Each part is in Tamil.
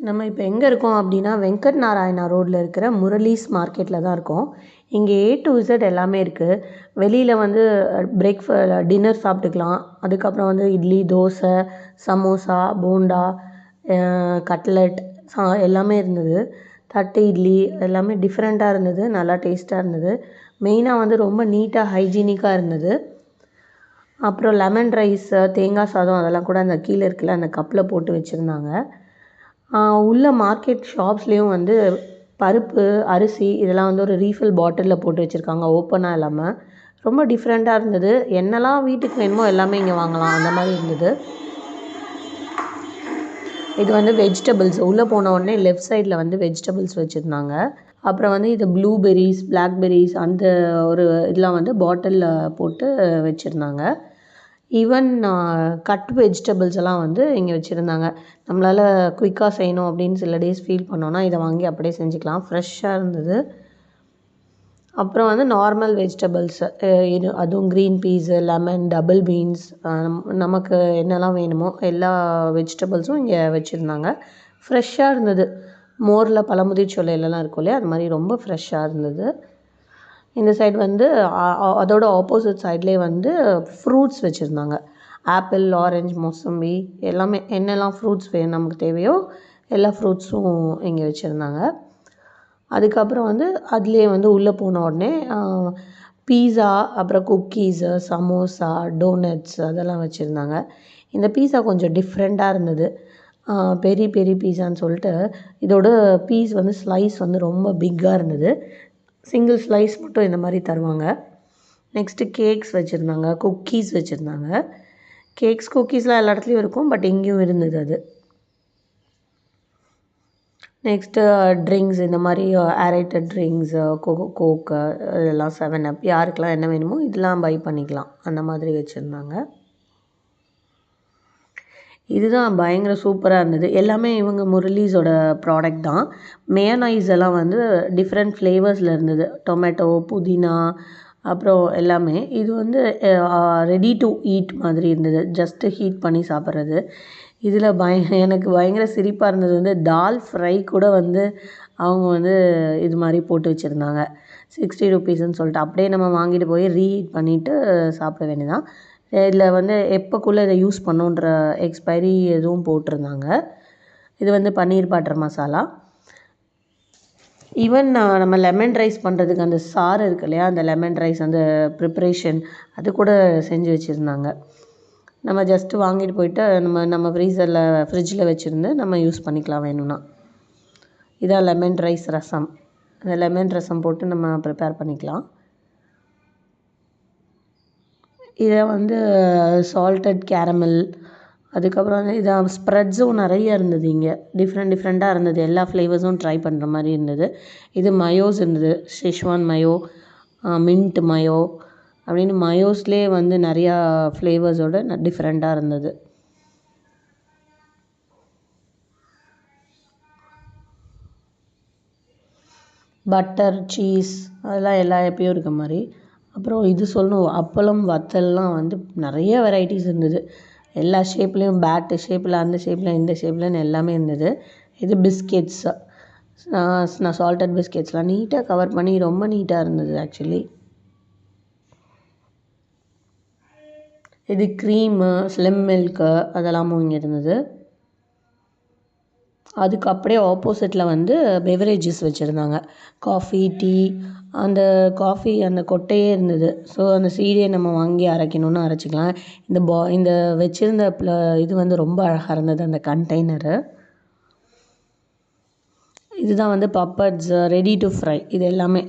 நம்ம இப்போ எங்கே இருக்கோம் அப்படின்னா வெங்கட் நாராயணா ரோட்டில் இருக்கிற முரளிஸ் மார்க்கெட்டில் தான் இருக்கோம். இங்கே A to Z எல்லாமே இருக்குது. வெளியில் வந்து டின்னர் சாப்பிட்டுக்கலாம். அதுக்கப்புறம் வந்து இட்லி, தோசை, சமோசா, போண்டா, கட்லெட் எல்லாமே இருந்தது. தட்டு இட்லி எல்லாமே டிஃப்ரெண்ட்டாக இருந்தது, நல்லா டேஸ்ட்டாக இருந்தது. மெயினாக வந்து ரொம்ப நீட்டாக ஹைஜீனிக்காக இருந்தது. அப்புறம் லெமன் ரைஸு, தேங்காய் சாதம் அதெல்லாம் கூட அந்த கீழே இருக்குல்ல அந்த கப்பில் போட்டு வச்சுருந்தாங்க. உள்ள மார்க்கெட் ஷாப்ஸ்லேயும் வந்து பருப்பு, அரிசி இதெல்லாம் வந்து ஒரு ரீஃபில் பாட்டிலில் போட்டு வச்சுருக்காங்க, ஓப்பனாக இல்லாமல். ரொம்ப டிஃப்ரெண்ட்டாக இருந்தது. என்னெல்லாம் வீட்டுக்கு வேணுமோ எல்லாமே இங்கே வாங்கலாம், அந்த மாதிரி இருந்தது. இது வந்து வெஜிடபிள்ஸ் உள்ளே போன உடனே லெஃப்ட் சைடில் வந்து வெஜிடபிள்ஸ் வச்சுருந்தாங்க. அப்புறம் வந்து இது ப்ளூபெர்ரிஸ், பிளாக்பெர்ரிஸ் அந்த ஒரு இதெல்லாம் வந்து பாட்டிலில் போட்டு வச்சுருந்தாங்க. ஈவன் கட் வெஜிடபிள்ஸ் எல்லாம் வந்து இங்கே வச்சுருந்தாங்க. நம்மளால் குயிக்காக செய்யணும் அப்படின்னு சில டேஸ் ஃபீல் பண்ணோன்னா இதை வாங்கி அப்படியே செஞ்சுக்கலாம். ஃப்ரெஷ்ஷாக இருந்தது. அப்புறம் வந்து நார்மல் வெஜிடபிள்ஸ் இது அதுவும் green peas, lemon, double beans, நமக்கு என்னெல்லாம் வேணுமோ எல்லா வெஜிடபிள்ஸும் இங்கே வச்சுருந்தாங்க. ஃப்ரெஷ்ஷாக இருந்தது. மோரில் பழமுதிர் சோலையிலலாம் இருக்கும் இல்லையா, அது மாதிரி ரொம்ப ஃப்ரெஷ்ஷாக இருந்தது. இந்த சைடு வந்து அதோட ஆப்போசிட் சைட்லேயே வந்து ஃப்ரூட்ஸ் வச்சுருந்தாங்க. ஆப்பிள், ஆரஞ்சு, மோசம்பி எல்லாமே என்னெல்லாம் ஃப்ரூட்ஸ் நமக்கு தேவையோ எல்லா ஃப்ரூட்ஸும் இங்கே வச்சுருந்தாங்க. அதுக்கப்புறம் வந்து அதுலேயே வந்து உள்ளே போன உடனே பீஸா, அப்புறம் குக்கீஸு, சமோசா, டோனட்ஸ் அதெல்லாம் வச்சுருந்தாங்க. இந்த பீஸா கொஞ்சம் டிஃப்ரெண்ட்டாக இருந்தது. பெரி பெரி பீஸான்னு சொல்லிட்டு இதோட பீஸ் வந்து ஸ்லைஸ் வந்து ரொம்ப பிக்காக இருந்தது. சிங்கிள் ஸ்லைஸ் மட்டும் இந்த மாதிரி தருவாங்க. நெக்ஸ்ட்டு கேக்ஸ் வச்சுருந்தாங்க, குக்கீஸ் வச்சுருந்தாங்க. கேக்ஸ், குக்கீஸ்லாம் எல்லா இடத்துலையும் இருக்கும், பட் இங்கேயும் இருந்தது அது. நெக்ஸ்ட்டு ட்ரிங்க்ஸ் இந்த மாதிரி ஏரேட்டட் ட்ரிங்க்ஸு, கோக்கு இதெல்லாம் 7up யாருக்கெல்லாம் என்ன வேணுமோ இதெல்லாம் பை பண்ணிக்கலாம், அந்த மாதிரி வச்சுருந்தாங்க. இதுதான் பயங்கர சூப்பராக இருந்தது. எல்லாமே இவங்க முரளிஸோட ப்ராடக்ட் தான். மேயோனைஸ் எல்லாம் வந்து டிஃப்ரெண்ட் ஃப்ளேவர்ஸில் இருந்தது. டொமேட்டோ, புதினா, அப்புறம் எல்லாமே. இது வந்து ரெடி டு ஈட் மாதிரி இருந்தது, ஜஸ்ட்டு ஹீட் பண்ணி சாப்பிட்றது. இதில் எனக்கு பயங்கர சிரிப்பாக இருந்தது வந்து தால் ஃப்ரை கூட வந்து அவங்க வந்து இது மாதிரி போட்டு வச்சுருந்தாங்க. 60 rupeesன்னு சொல்லிட்டு அப்படியே நம்ம வாங்கிட்டு போய் ரீஹீட் பண்ணிவிட்டு சாப்பிட வேண்டியதான். இதில் வந்து எப்போக்குள்ளே இதை யூஸ் பண்ணுன்ற எக்ஸ்பைரி எதுவும் போட்டிருந்தாங்க. இது வந்து பன்னீர் பட்டர் மசாலா. ஈவன் நம்ம லெமன் ரைஸ் பண்ணுறதுக்கு அந்த சாறு இருக்கு இல்லையா, அந்த லெமன் ரைஸ் அந்த ப்ரிப்ரேஷன் அது கூட செஞ்சு வச்சுருந்தாங்க. நம்ம ஜஸ்ட்டு வாங்கிட்டு போயிட்டு நம்ம ஃப்ரிட்ஜில் வச்சுருந்து நம்ம யூஸ் பண்ணிக்கலாம் வேணும்னா. இதான் லெமன் ரைஸ் ரசம். அந்த லெமன் ரசம் போட்டு நம்ம ப்ரிப்பேர் பண்ணிக்கலாம். இதை வந்து சால்டட் கேரமல், அதுக்கப்புறம் வந்து இதை ஸ்ப்ரெட்ஸும் நிறைய இருந்தது இங்கே. டிஃப்ரெண்ட்டாக இருந்தது. எல்லா ஃப்ளேவர்ஸும் ட்ரை பண்ணுற மாதிரி இருந்தது. இது மயோஸ் இருந்தது, ஷெஷ்வான் மயோ, மின்ட் மயோ அப்படின்னு மயோஸ்லேயே வந்து நிறையா ஃப்ளேவர்ஸோட டிஃப்ரெண்ட்டாக இருந்தது. பட்டர், சீஸ் அதெல்லாம் எல்லா எப்பயும் இருக்க மாதிரி. அப்புறம் இது சொல்லணும், அப்பளம், வத்தல்லாம் வந்து நிறைய வெரைட்டிஸ் இருந்தது. எல்லா ஷேப்லேயும் பேட்டு ஷேப்பில், அந்த ஷேப்பில், இந்த ஷேப்லன்னு எல்லாமே இருந்தது. இது பிஸ்கெட்ஸ், சால்டட் பிஸ்கெட்ஸ்லாம் நீட்டாக கவர் பண்ணி ரொம்ப நீட்டாக இருந்தது ஆக்சுவலி. இது க்ரீமு, ஸ்லிம் மில்க்கு அதெல்லாமும் இங்கே இருந்தது. அதுக்கு அப்படியே ஆப்போசிட்டில் வந்து பெவரேஜஸ் வச்சுருந்தாங்க. காஃபி, டீ, அந்த காஃபி அந்த கொட்டையே இருந்தது. ஸோ அந்த சீடையை நம்ம வாங்கி அரைக்கணுன்னு அரைச்சிக்கலாம். இந்த வச்சுருந்த இது வந்து ரொம்ப அழகாக இருந்தது, அந்த கண்டெய்னரு. இதுதான் வந்து பப்பட்ஸ், ரெடி டு ஃப்ரை. இது எல்லாமே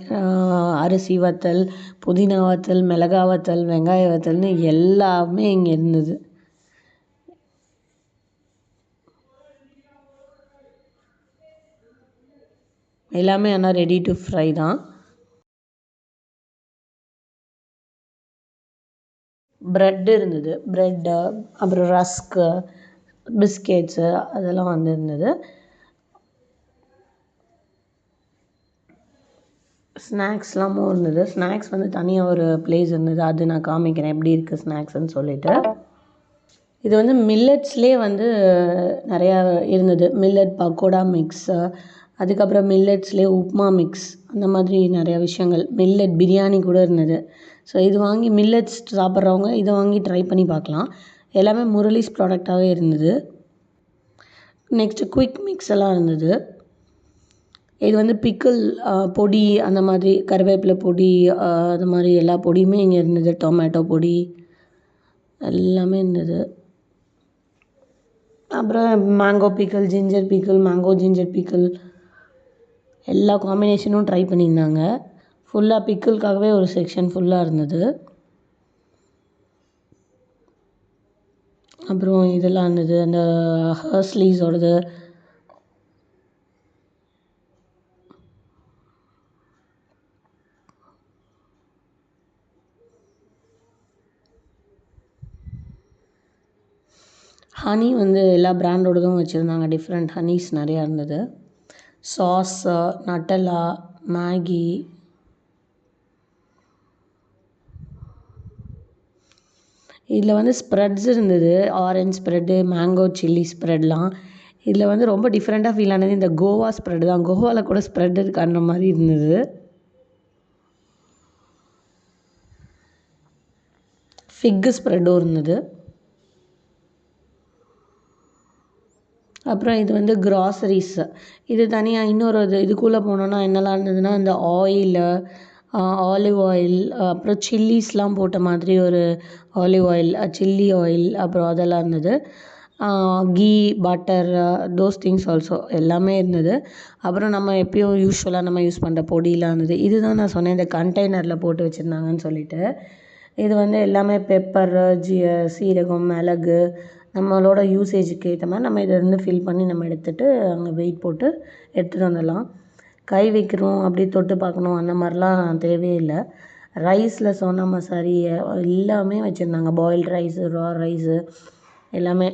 அரிசி வத்தல், புதினா வத்தல், மிளகா வத்தல், வெங்காய வத்தல்னு எல்லாமே இங்கே இருந்தது. எல்லாமே ஆனால் ரெடி டு ஃப்ரை தான். ப்ரெட் இருந்தது, ப்ரெட்டு, அப்புறம் ரஸ்க்கு, பிஸ்கெட்ஸு அதெல்லாம் வந்து இருந்தது. ஸ்நாக்ஸ்லாமும் இருந்தது. ஸ்நாக்ஸ் வந்து தனியாக ஒரு ப்ளேஸ் இருந்தது, அது நான் காமிக்கிறேன் எப்படி இருக்குது ஸ்நாக்ஸ்ன்னு சொல்லிவிட்டு. இது வந்து மில்லட்ஸ்லேயே வந்து நிறையா இருந்தது. மில்லட் பக்கோடா மிக்ஸு, அதுக்கப்புறம் மில்லட்ஸ்லேயே உப்மா மிக்ஸ், அந்த மாதிரி நிறையா விஷயங்கள். மில்லட் பிரியாணி கூட இருந்தது. ஸோ இது வாங்கி மில்லட்ஸ் சாப்பிட்றவங்க இதை வாங்கி ட்ரை பண்ணி பார்க்கலாம். எல்லாமே முரளிஸ் ப்ராடக்டாகவே இருந்தது. நெக்ஸ்ட்டு குயிக் மிக்ஸ் எல்லாம் இருந்தது. இது வந்து பிக்கிள் பொடி, அந்த மாதிரி கருவேப்பிலை பொடி, அது மாதிரி எல்லா பொடியுமே இங்கே இருந்தது. டொமேட்டோ பொடி எல்லாமே இருந்தது. அப்புறம் mango pickle, ginger pickle, mango ginger pickle எல்லா காம்பினேஷனும் ட்ரை பண்ணியிருந்தாங்க. ஃபுல்லாக பிக்கிள்காகவே ஒரு செக்ஷன் ஃபுல்லாக இருந்தது. அப்புறம் இதெல்லாம் இருந்தது, அந்த ஹர்ஸ்லீஸோடது. ஹனி வந்து எல்லா பிராண்டோடதும் வச்சுருந்தாங்க. டிஃப்ரெண்ட் ஹனீஸ் நிறையா இருந்தது. சாஸு, நட்டலா, மேகி, இதில் வந்து ஸ்ப்ரெட்ஸ் இருந்தது. ஆரஞ்ச் ஸ்ப்ரெட்டு, மேங்கோ சில்லி ஸ்ப்ரெட்லாம். இதில் வந்து ரொம்ப டிஃப்ரெண்ட்டாக ஃபீல் ஆனது இந்த கோவா ஸ்ப்ரெட் தான். கோவாவில் கூட ஸ்ப்ரெட் இருக்கான்ற மாதிரி இருந்தது. ஃபிக்கு ஸ்ப்ரெட்டும் இருந்தது. அப்புறம் இது வந்து க்ராசரிஸு. இது தனியாக இன்னொரு இதுக்குள்ளே போனோன்னா என்னெல்லாம் இருந்ததுன்னா, இந்த ஆயிலு, ஆலிவ் ஆயில், அப்புறம் சில்லிஸ்லாம் போட்ட மாதிரி ஒரு ஆலிவ் ஆயில், சில்லி ஆயில், அப்புறம் அதெல்லாம் இருந்தது. Ghee, butter, those things also எல்லாமே இருந்தது. அப்புறம் நம்ம எப்பயும் யூஸ்வலாக நம்ம யூஸ் பண்ணுற பொடியெலாம் இருந்தது. இதுதான் நான் சொன்னேன் இந்த கண்டெய்னரில் போட்டு வச்சுருந்தாங்கன்னு சொல்லிட்டு. இது வந்து எல்லாமே பெப்பரு, சீரகம், மிளகு, நம்மளோட யூசேஜுக்கு ஏற்ற மாதிரி நம்ம இதை வந்து ஃபில் பண்ணி நம்ம எடுத்துகிட்டு அங்கே வெயிட் போட்டு எடுத்துகிட்டு வந்துடலாம். கை வைக்கிறோம், அப்படியே தொட்டு பார்க்கணும், அந்த மாதிரிலாம் தேவையே இல்லை. ரைஸில் சோனா மசாரி எல்லாமே வச்சுருந்தாங்க. பாயில்டு ரைஸு, ரா ரைஸு எல்லாமே.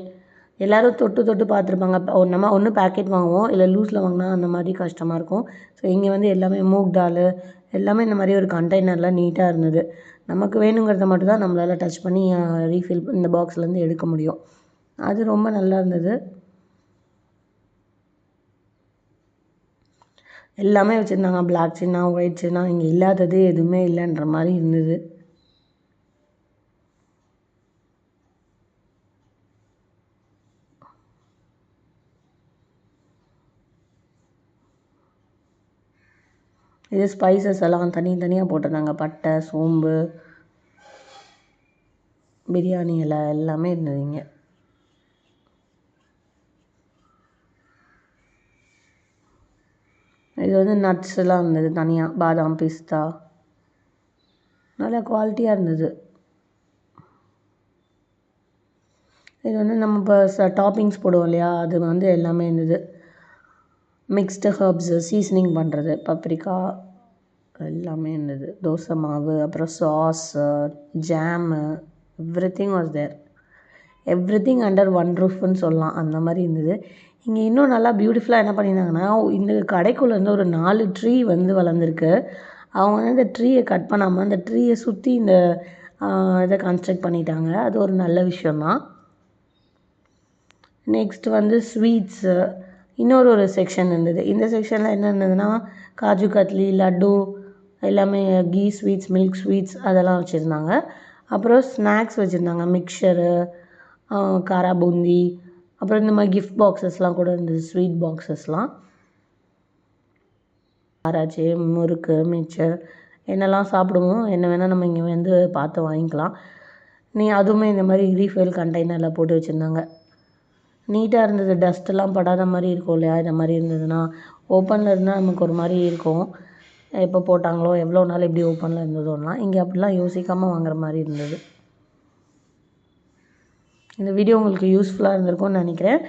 எல்லோரும் தொட்டு தொட்டு பார்த்துருப்பாங்க. நம்ம ஒன்று பேக்கெட் வாங்குவோம், இல்லை லூஸில் வாங்கினா அந்த மாதிரி கஷ்டமாக இருக்கும். ஸோ இங்கே வந்து எல்லாமே மூக் தால் எல்லாமே இந்த மாதிரி ஒரு கண்டெய்னரில் நீட்டாக இருந்தது. நமக்கு வேணுங்கிறத மட்டும் தான் நம்மளால் டச் பண்ணி ரீஃபில் இந்த பாக்ஸ்லேருந்து எடுக்க முடியும். அது ரொம்ப நல்லா இருந்தது. எல்லாமே வச்சுருந்தாங்க. பிளாக் சீனா, ஒயிட் சீனா, இங்கே இல்லாதது எதுவுமே இல்லைன்ற மாதிரி இருந்தது. இது ஸ்பைசஸ் எல்லாம் தனித்தனியாக போட்டிருந்தாங்க. பட்டை, சோம்பு, பிரியாணி இலை எல்லாமே இருந்தது இங்கே. இது வந்து நட்ஸ் எல்லாம் இருந்தது தனியாக. பாதாம், பிஸ்தா நல்லா குவாலிட்டியாக இருந்தது. இது வந்து நம்ம இப்போ டாப்பிங்ஸ் போடுவோம் இல்லையா, அது வந்து எல்லாமே இருந்தது. மிக்ஸ்டு ஹர்ப்ஸு, சீசனிங் பண்ணுறது, பப்ரிக்கா எல்லாமே இருந்தது. தோசை மாவு, அப்புறம் sauce, jam, everything was there. Everything under one ரூஃப்னு சொல்லலாம், அந்த மாதிரி இருந்தது. இங்கே இன்னும் நல்லா பியூட்டிஃபுல்லாக என்ன பண்ணியிருந்தாங்கன்னா, இந்த கடைக்குள்ளேருந்து ஒரு 4 ட்ரீ வந்து வளர்ந்துருக்கு. அவங்க வந்து இந்த ட்ரீயை கட் பண்ணாமல் அந்த ட்ரீயை சுற்றி இந்த இதை கன்ஸ்ட்ரக்ட் பண்ணிட்டாங்க. அது ஒரு நல்ல விஷயந்தான். நெக்ஸ்ட் வந்து ஸ்வீட்ஸு, இன்னொரு செக்ஷன் இருந்தது. இந்த செக்ஷனில் என்ன இருந்ததுன்னா, காஜு கட்லி, லட்டு எல்லாமே, கீ ஸ்வீட்ஸ், மில்க் ஸ்வீட்ஸ் அதெல்லாம் வச்சுருந்தாங்க. அப்புறம் ஸ்நாக்ஸ் வச்சுருந்தாங்க. மிக்சரு, காரா பூந்தி, அப்புறம் இந்த மாதிரி கிஃப்ட் பாக்ஸஸ்லாம் கூட இருந்தது. ஸ்வீட் பாக்ஸஸ்லாம், ஆராய்ச்சி, முறுக்கு, மிக்சர் என்னெல்லாம் சாப்பிடுவோம், என்ன வேணால் நம்ம இங்கே வந்து பார்த்து வாங்கிக்கலாம். அதுவுமே இந்த மாதிரி ரீஃபில் கண்டெய்னரில் போட்டு வச்சுருந்தாங்க. நீட்டாக இருந்தது. டஸ்ட்டெல்லாம் படாத மாதிரி இருக்கும் இல்லையா, இந்த மாதிரி இருந்ததுன்னா. ஓப்பனில் இருந்தால் நமக்கு ஒரு மாதிரி இருக்கும், எப்போ போட்டாங்களோ, எவ்வளோ நாள் எப்படி ஓப்பனில் இருந்ததோன்னா. இங்கே அப்படிலாம் யோசிக்காமல் வாங்குற மாதிரி இருந்தது. இந்த வீடியோ உங்களுக்கு யூஸ்ஃபுல்லாக இருந்திருக்கும்னு நினைக்கிறேன்.